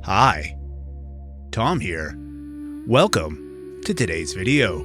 Hi, Tom here. Welcome to today's video.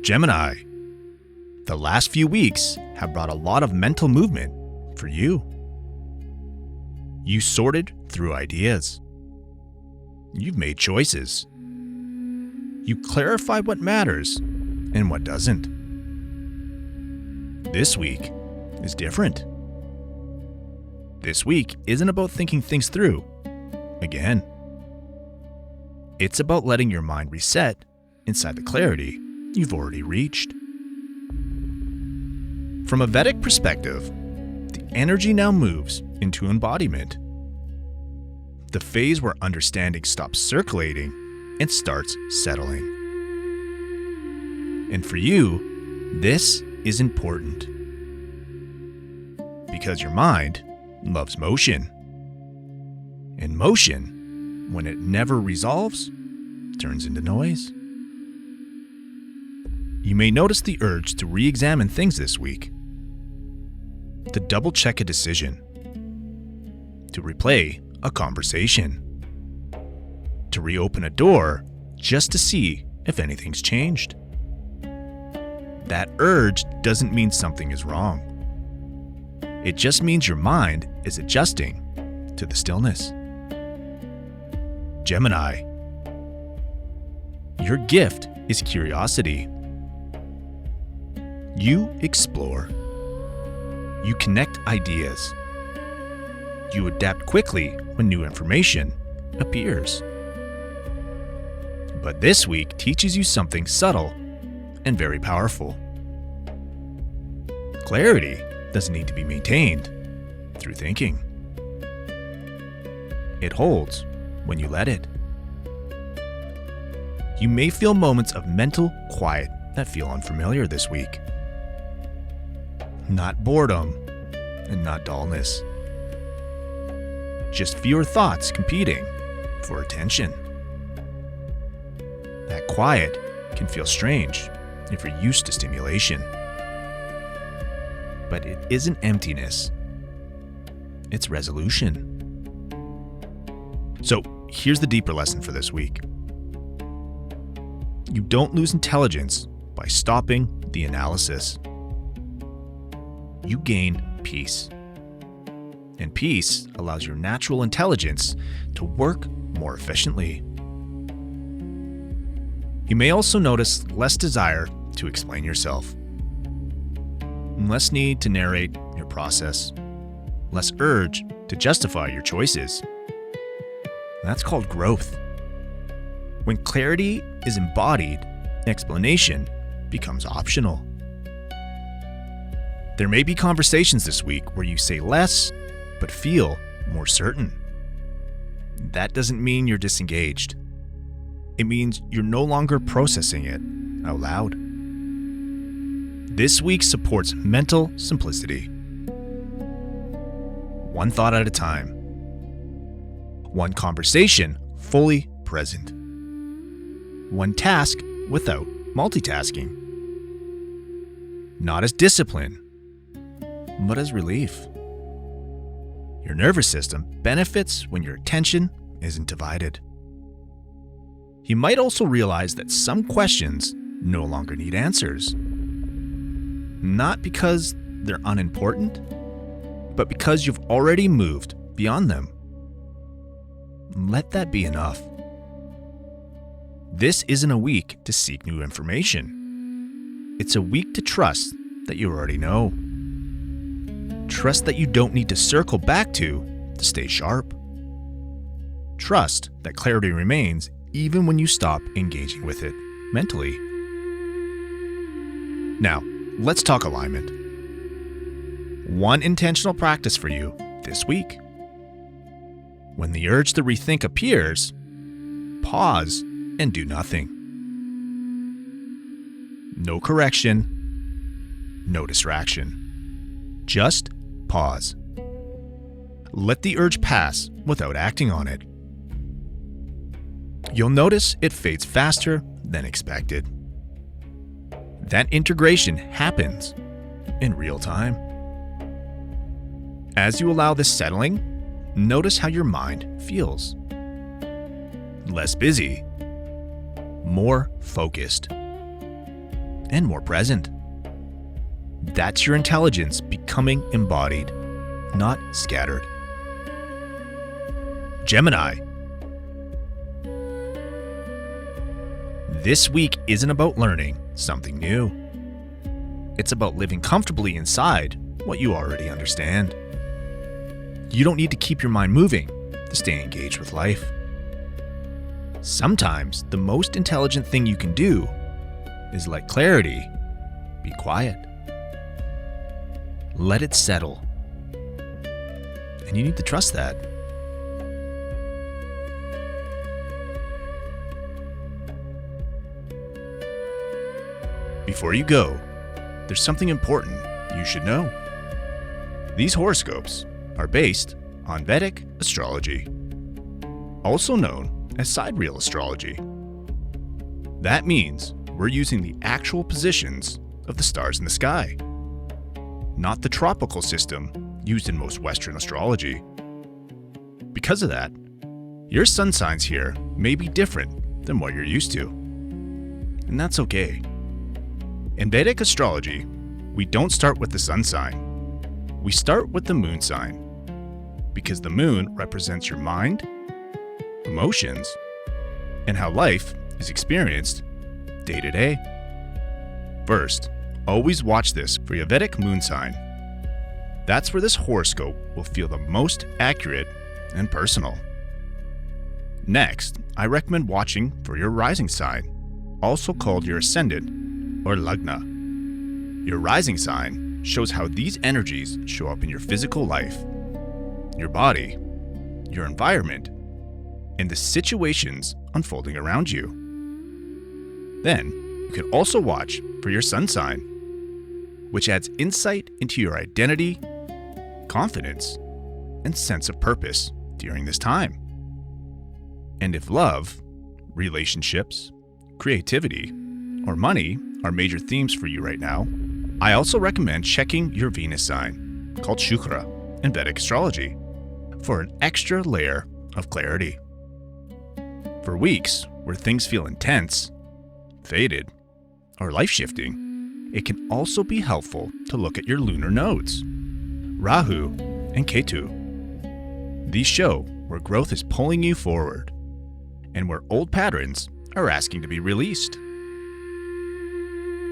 Gemini, the last few weeks have brought a lot of mental movement for you. You sorted through ideas. You've made choices. You clarified what matters and what doesn't. This week is different. This week isn't about thinking things through again. It's about letting your mind reset inside the clarity you've already reached. From a Vedic perspective, the energy now moves into embodiment, the phase where understanding stops circulating and starts settling. And for you, this is important because your mind loves motion. And motion, when it never resolves, turns into noise. You may notice the urge to re-examine things this week, to double-check a decision, to replay a conversation, to reopen a door just to see if anything's changed. That urge doesn't mean something is wrong. It just means your mind is adjusting to the stillness. Gemini, your gift is curiosity. You explore. You connect ideas. You adapt quickly when new information appears. But this week teaches you something subtle and very powerful. Clarity doesn't need to be maintained through thinking. It holds when you let it. You may feel moments of mental quiet that feel unfamiliar this week. Not boredom and not dullness. Just fewer thoughts competing for attention. That quiet can feel strange if you're used to stimulation. But it isn't emptiness. It's resolution. So here's the deeper lesson for this week. You don't lose intelligence by stopping the analysis. You gain peace. And peace allows your natural intelligence to work more efficiently. You may also notice less desire to explain yourself. Less need to narrate your process. Less urge to justify your choices. That's called growth. When clarity is embodied, explanation becomes optional. There may be conversations this week where you say less, but feel more certain. That doesn't mean you're disengaged. It means you're no longer processing it out loud. This week supports mental simplicity. One thought at a time. One conversation fully present. One task without multitasking. Not as discipline, but as relief. Your nervous system benefits when your attention isn't divided. You might also realize that some questions no longer need answers. Not because they're unimportant, but because you've already moved beyond them. Let that be enough. This isn't a week to seek new information. It's a week to trust that you already know. Trust that you don't need to circle back to stay sharp. Trust that clarity remains even when you stop engaging with it mentally. Now, let's talk alignment. One intentional practice for you this week. When the urge to rethink appears, pause and do nothing. No correction, no distraction. Just pause. Let the urge pass without acting on it. You'll notice it fades faster than expected. That integration happens in real time. As you allow this settling, notice how your mind feels. Less busy, more focused, and more present. That's your intelligence becoming embodied, not scattered. Gemini. This week isn't about learning something new. It's about living comfortably inside what you already understand. You don't need to keep your mind moving to stay engaged with life. Sometimes the most intelligent thing you can do is let clarity be quiet. Let it settle. And you need to trust that. Before you go, there's something important you should know. These horoscopes are based on Vedic astrology, also known as sidereal astrology. That means we're using the actual positions of the stars in the sky, not the tropical system used in most Western astrology. Because of that, your sun signs here may be different than what you're used to. And that's okay. In Vedic astrology, we don't start with the sun sign. We start with the moon sign, because the moon represents your mind, emotions, and how life is experienced day to day. First, always watch this for your Vedic moon sign. That's where this horoscope will feel the most accurate and personal. Next, I recommend watching for your rising sign, also called your ascendant or lagna. Your rising sign shows how these energies show up in your physical life, your body, your environment, and the situations unfolding around you. Then, you can also watch for your sun sign, which adds insight into your identity, confidence, and sense of purpose during this time. And if love, relationships, creativity, or money are major themes for you right now, I also recommend checking your Venus sign, called Shukra in Vedic astrology, for an extra layer of clarity. For weeks where things feel intense, faded, or life-shifting, it can also be helpful to look at your lunar nodes, Rahu and Ketu. These show where growth is pulling you forward and where old patterns are asking to be released.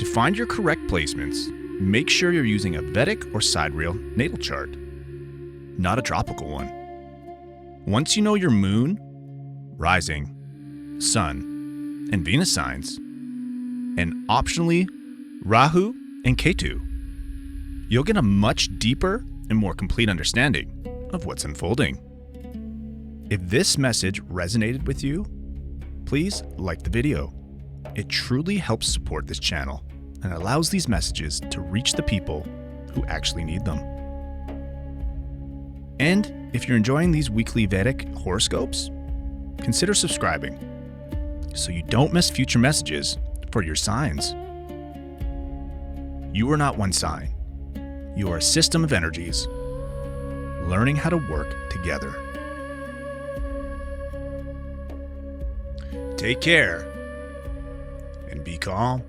To find your correct placements, make sure you're using a Vedic or sidereal natal chart, not a tropical one. Once you know your moon, rising, sun, and Venus signs, and optionally Rahu and Ketu, you'll get a much deeper and more complete understanding of what's unfolding. If this message resonated with you, please like the video. It truly helps support this channel and allows these messages to reach the people who actually need them. And if you're enjoying these weekly Vedic horoscopes, consider subscribing so you don't miss future messages for your signs. You are not one sign. You are a system of energies, learning how to work together. Take care and be calm.